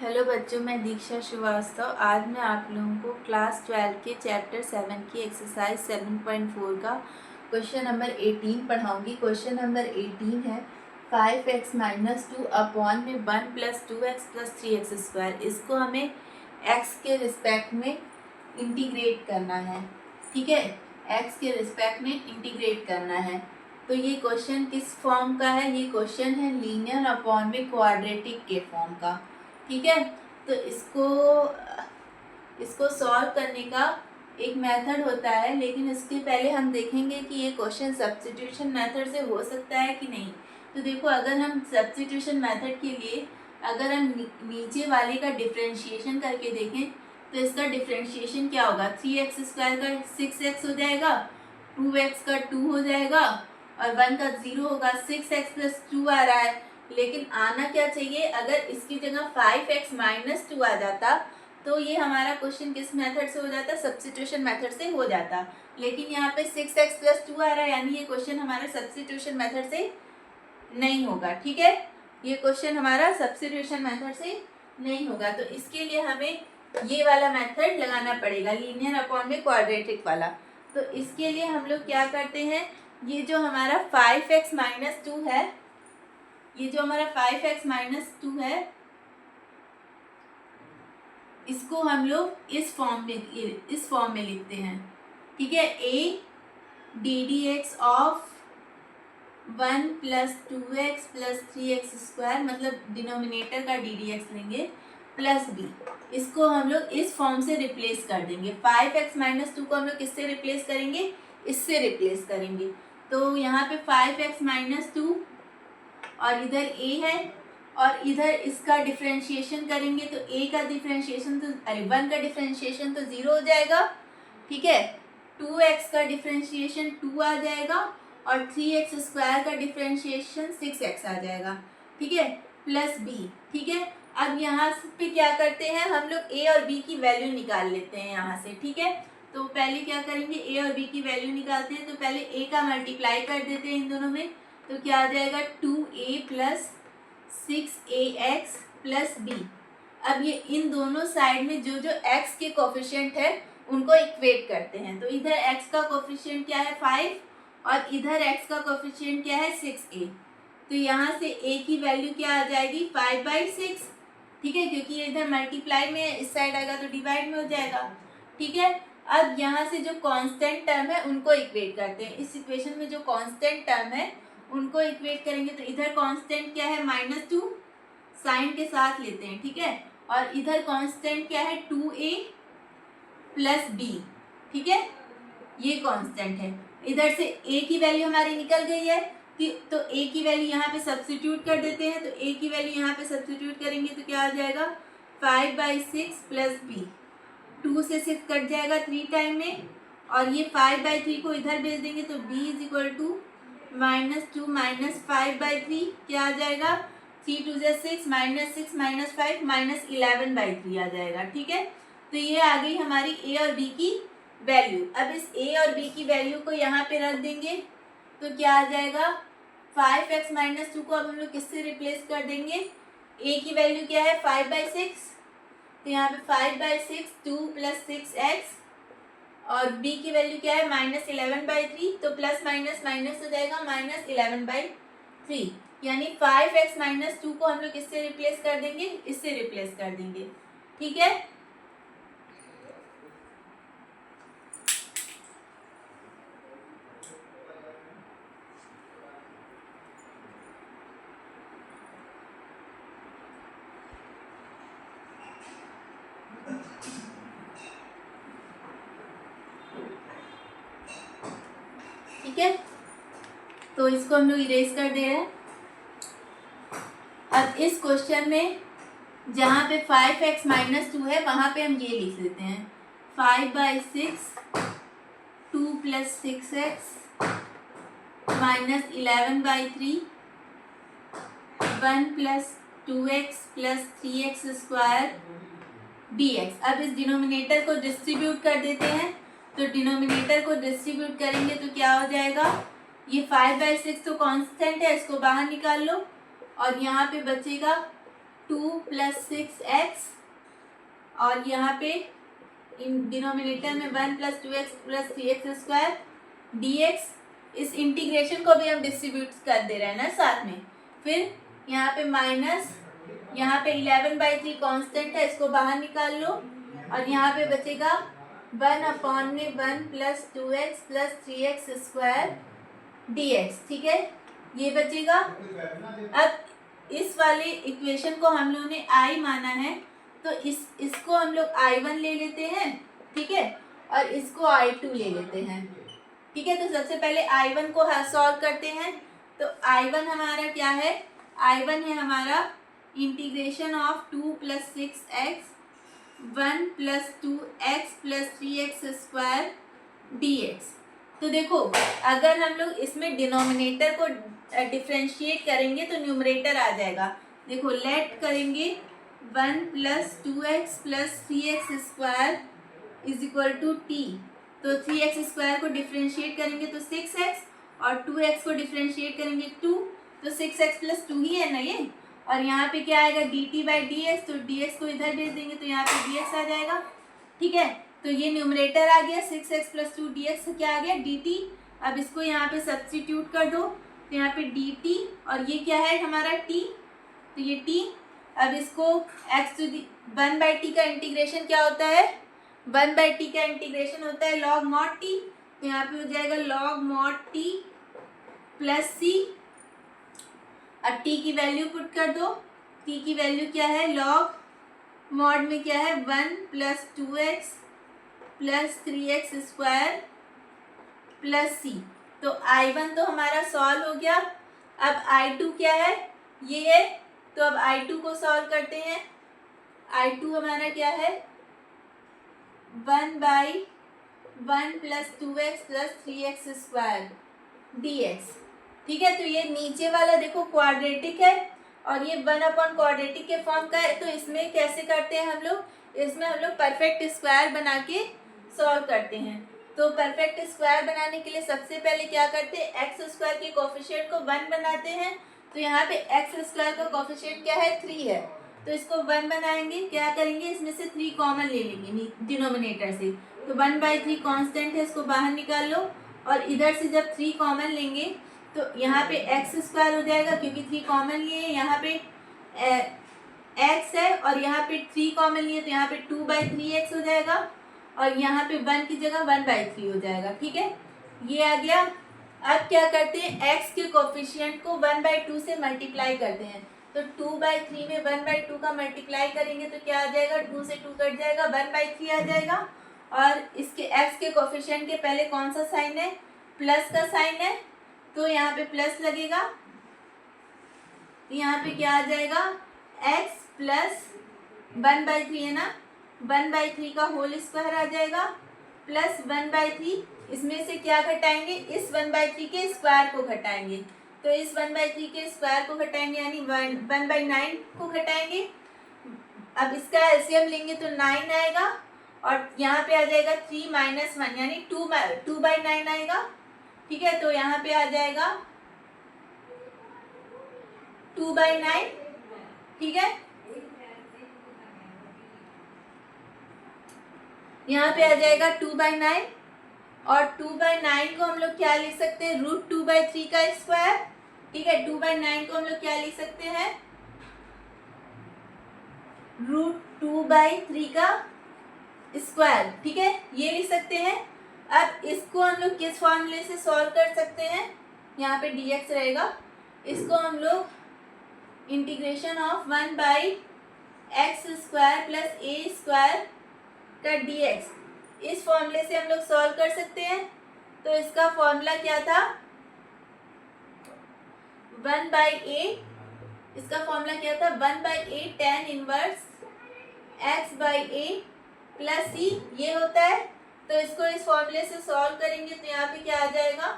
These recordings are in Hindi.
हेलो बच्चों, मैं दीक्षा श्रीवास्तव। आज मैं आप लोगों को क्लास 12 के चैप्टर 7 की एक्सरसाइज 7.4 का क्वेश्चन नंबर 18 पढ़ाऊंगी। क्वेश्चन नंबर 18 है 5x - 2 अपॉन में 1 + 2x + 3x स्क्वायर। इसको हमें x के रिस्पेक्ट में इंटीग्रेट करना है। ठीक है, x के रिस्पेक्ट में इंटीग्रेट करना है। तो ये क्वेश्चन किस फॉर्म का है? ये क्वेश्चन है लीनियर अपॉन में क्वाड्रेटिक के फॉर्म का। ठीक है, तो इसको सॉल्व करने का एक मेथड होता है, लेकिन इसके पहले हम देखेंगे कि ये क्वेश्चन सब्स्टिट्यूशन मेथड से हो सकता है कि नहीं। तो देखो, अगर हम सब्स्टिट्यूशन मेथड के लिए अगर हम नीचे वाले का डिफरेंशिएशन करके देखें तो इसका डिफरेंशिएशन क्या होगा? 3x स्क्वायर का 6x हो जाएगा, 2x का 2 हो जाएगा और 1 का 0 होगा। 6x + 2 आ रहा है, लेकिन आना क्या चाहिए? अगर इसकी जगह 5x - 2 आ जाता तो ये हमारा क्वेश्चन किस मेथड से हो जाता? सब्स्टिट्यूशन मेथड से हो जाता। लेकिन यहाँ पे 6x + 2 आ रहा है, यानी ये क्वेश्चन हमारा सब्स्टिट्यूशन मेथड से नहीं होगा। ठीक है, ये क्वेश्चन हमारा सब्स्टिट्यूशन मेथड से नहीं होगा। तो इसके लिए हमें ये वाला मेथड लगाना पड़ेगा, लीनियर अपॉन में क्वाड्रेटिक वाला। तो इसके लिए हम लोग क्या करते हैं, ये जो हमारा 5x - 2 है, ये जो हमारा 5x - 2 है, इसको हम लोग इस फॉर्म में लिखते हैं। ठीक है, a ddx of 1 + 2x + 3x square, मतलब डिनोमिनेटर का ddx लेंगे, प्लस b, इसको हम लोग इस फॉर्म से रिप्लेस कर देंगे। 5x - 2 को हम लोग किससे रिप्लेस करेंगे? इससे रिप्लेस करेंगे। तो यहाँ पे 5x - 2 और इधर a है और इधर इसका डिफरेंशिएशन करेंगे तो a का डिफरेंशिएशन तो 1 का डिफरेंशिएशन तो 0 हो जाएगा। ठीक है, 2x का डिफरेंशिएशन 2 आ जाएगा और 3x स्क्वायर का डिफरेंशिएशन 6x आ जाएगा। ठीक है, प्लस b। ठीक है, अब यहाँ पे क्या करते हैं, हम लोग a और b की वैल्यू निकाल लेते हैं यहाँ से। ठीक है, तो पहले क्या करेंगे, a और b की वैल्यू निकालते हैं। तो पहले a का मल्टीप्लाई कर देते हैं इन दोनों में, तो क्या आ जाएगा? 2a + 6ax + b। अब ये इन दोनों साइड में जो जो x के कोफिशिएंट है उनको इक्वेट करते हैं। तो इधर x का कोफिशिएंट क्या है? 5 और इधर x का कोफिशिएंट क्या है? 6a। तो यहाँ से a की वैल्यू क्या आ जाएगी? 5/6। ठीक है, क्योंकि ये इधर मल्टीप्लाई में इस साइड आएगा तो डिवाइड में हो जाएगा। ठीक है, अब यहाँ से जो कांस्टेंट टर्म है उनको इक्वेट करते हैं। इस इक्वेशन में जो कांस्टेंट टर्म है उनको इक्वेट करेंगे तो इधर कांस्टेंट क्या है? -2, साइन के साथ लेते हैं। ठीक है, और इधर कांस्टेंट क्या है? 2a + b। ठीक है, ये कांस्टेंट है। इधर से a की वैल्यू हमारी निकल गई है तो a की वैल्यू यहाँ पे सब्स्टिट्यूट कर देते हैं। तो a की वैल्यू यहाँ पे सब्स्टिट्यूट करेंगे तो क्या आ जाएगा? 5/6 + b। 2 से 6 कट जाएगा 3 टाइम में, और ये 5/3 को इधर भेज देंगे तो b = -2 - 5/3 क्या आ जाएगा? 3 2 6 -6 - 5 - 11/3 आ जाएगा। ठीक है, तो ये आ गई हमारी a और b की वैल्यू। अब इस a और b की वैल्यू को यहाँ पे रख देंगे तो क्या आ जाएगा? 5x - 2 को अब हम लोग किससे रिप्लेस कर देंगे? a की वैल्यू क्या है? 5/6, तो यहाँ पे 5/6 2 + 6x, और b की वैल्यू क्या है? -11/3, तो प्लस माइनस माइनस हो जाएगा, -11/3। यानी 5x - 2 को हम लोग किससे रिप्लेस कर देंगे? इससे रिप्लेस कर देंगे। ठीक है, ठीक है, तो इसको हम लोग इरेज कर दे रहे हैं। अब इस क्वेश्चन में जहाँ पे 5x - 2 है वहाँ पे हम ये लिख लेते हैं, 5/6 2 + 6x - 11/3 1 + 2x + 3x square dx। अब इस डिनोमिनेटर को डिस्ट्रीब्यूट कर देते हैं। तो डिनोमिनेटर को डिस्ट्रीब्यूट करेंगे तो क्या हो जाएगा? ये 5/6 तो कांस्टेंट है, इसको बाहर निकाल लो और यहाँ पे बचेगा 2 प्लस 6x और यहाँ पे इन डिनोमिनेटर में 1 plus 2x plus 3x square dx। इस इंटीग्रेशन को भी हम डिस्ट्रीब्यूट कर दे रहे हैं ना साथ में। फिर यहाँ पे माइनस, यहाँ पे 11/3 कांस्टेंट है, इसको बाहर निकाल लो और यहाँ पे बचेगा 1/1 plus 2x plus 3x square dx। ठीक है, ये बचेगा। अब इस वाले इक्वेशन को हम लोगों ने I माना है, तो इसको हम लोग I1 ले लेते हैं, ठीक है, और इसको I2 ले लेते हैं। ठीक है, तो सबसे पहले I1 को सॉल्व करते हैं। तो I1 हमारा क्या है? I1 है हमारा integration of 2 plus 6x 1 plus 2x plus 3x square dx। तो देखो, अगर हम लोग इसमें डिनोमिनेटर को डिफ्रेंशिएट करेंगे तो न्यूमरेटर आ जाएगा। देखो, लेट करेंगे 1 plus 2x plus 3x square is equal to t। तो 3x स्क्वायर को डिफ्रेंशिएट करेंगे तो 6x और 2x को डिफ्रेंशिएट करेंगे 2, तो 6x प्लस 2 ही है ना ये। और यहाँ पे क्या आएगा? dt/dx, तो dx को इधर भेज देंगे तो यहाँ पे dx आ जाएगा। ठीक है, तो ये न्यूमरेटर आ गया 6x प्लस 2 dx क्या आ गया? dt। अब इसको यहाँ पे सब्स्टिट्यूट कर दो, तो यहाँ पे dt और ये क्या है हमारा t, तो ये t। अब इसको x टू दी 1/t का इंटीग्रेशन क्या होता है? 1/t का इंटीग्रेशन होता है log mod t, तो यहाँ पे हो जाएगा log mod t plus c। अब t की वैल्यू पुट कर दो, t की वैल्यू क्या है? log mod में क्या है? 1 plus 2x plus 3x square plus c। तो I1 तो हमारा सॉल्व हो गया। अब I2 क्या है? ये है, तो अब I2 को सॉल्व करते हैं। I2 हमारा क्या है? 1/1 plus 2x plus 3x square dx। ठीक है, तो ये नीचे वाला देखो क्वाड्रेटिक है और ये 1/क्वाड्रेटिक के फॉर्म का है। तो इसमें कैसे करते हैं हम लोग? इसमें हम लोग परफेक्ट स्क्वायर बना के सॉल्व करते हैं। तो परफेक्ट स्क्वायर बनाने के लिए सबसे पहले क्या करते हैं? एक्स स्क्वायर के कोफिशिएंट को 1 बनाते हैं। तो यहाँ पे एक्स स्क्वायर का कोफिशिएंट क्या है? 3 है, तो इसको 1 बनाएंगे। क्या करेंगे? इसमें से 3 कॉमन ले लेंगे डिनोमिनेटर से, तो 1/3 कांस्टेंट है, इसको बाहर निकाल लो। और इधर से जब 3 कॉमन लेंगे तो यहाँ पे एक्स स्क्वायर हो जाएगा, क्योंकि 3 कॉमन लिए। यहाँ पे एक्स है और यहाँ पे 3 कॉमन लिए, तो यहाँ पे 2/3x हो जाएगा और यहाँ पे 1 की जगह 1/3 हो जाएगा। ठीक है, ये आ गया। अब क्या करते हैं? x के कोफिशिएंट को 1/2 से मल्टीप्लाई करते हैं। तो 2/3 में 1/2 का मल्टीप्लाई करेंगे तो क्या आ जाएगा? 2 से 2 कट जाएगा, 1/3 आ जाएगा। और इसके x के कोफिशिएंट के पहले कौन सा साइन है? प्लस का साइन है, तो यहाँ पे प्लस लगेगा। यहाँ पे क्या आ जाएगा? x प्लस 1/3 है ना, 1/3 का होल स्क्वायर आ जाएगा प्लस 1/3। इसमें से क्या घटाएंगे? इस 1/3 के स्क्वायर को घटाएंगे। तो इस 1/3 के स्क्वायर को घटाएंगे यानी 1/9 को घटाएंगे। अब इसका एलसीएम लेंगे तो 9 आएगा और यहाँ पे आ जाएगा 3 - 1 यानी 2/9 आएगा। ठीक है, तो यहाँ पे आ जाएगा 2/9। ठीक है, यहाँ पे आ जाएगा 2/9 और 2/9 को हम लोग क्या लिख सकते हैं? √2/3 का स्क्वायर। ठीक है, 2/9 को हम लोग क्या लिख सकते हैं? √2/3 का स्क्वायर। ठीक है, ये लिख सकते हैं। अब इसको हम लोग किस फॉर्मूले से सॉल्व कर सकते हैं? यहाँ पे dx रहेगा, इसको हम लोग integration of 1/x square plus a square का dx, इस फॉर्मूले से हम लोग सॉल्व कर सकते हैं। तो इसका फॉर्मूला क्या था? 1/a, इसका फॉर्मूला क्या था? 1/a tan inverse x/a plus c, ये होता है। तो इसको इस फॉर्मूले से सॉल्व करेंगे तो यहाँ पे क्या आ जाएगा?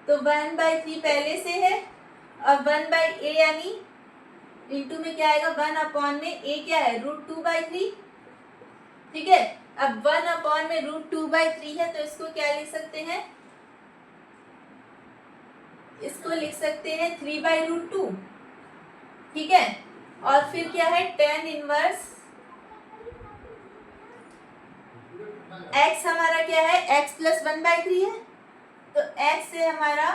तो 1/3 पहले से है और 1/a यानी इंटू में क्या आएगा? 1 में a क्या है? √2/3। ठीक है, अब 1 में √2/3 है, तो इसको क्या लिख सकते हैं? इसको लिख सकते हैं 3/√2। ठीक है। और फिर क्या है, टेन इनवर्स x हमारा क्या है, x प्लस 1/3 है, तो x से हमारा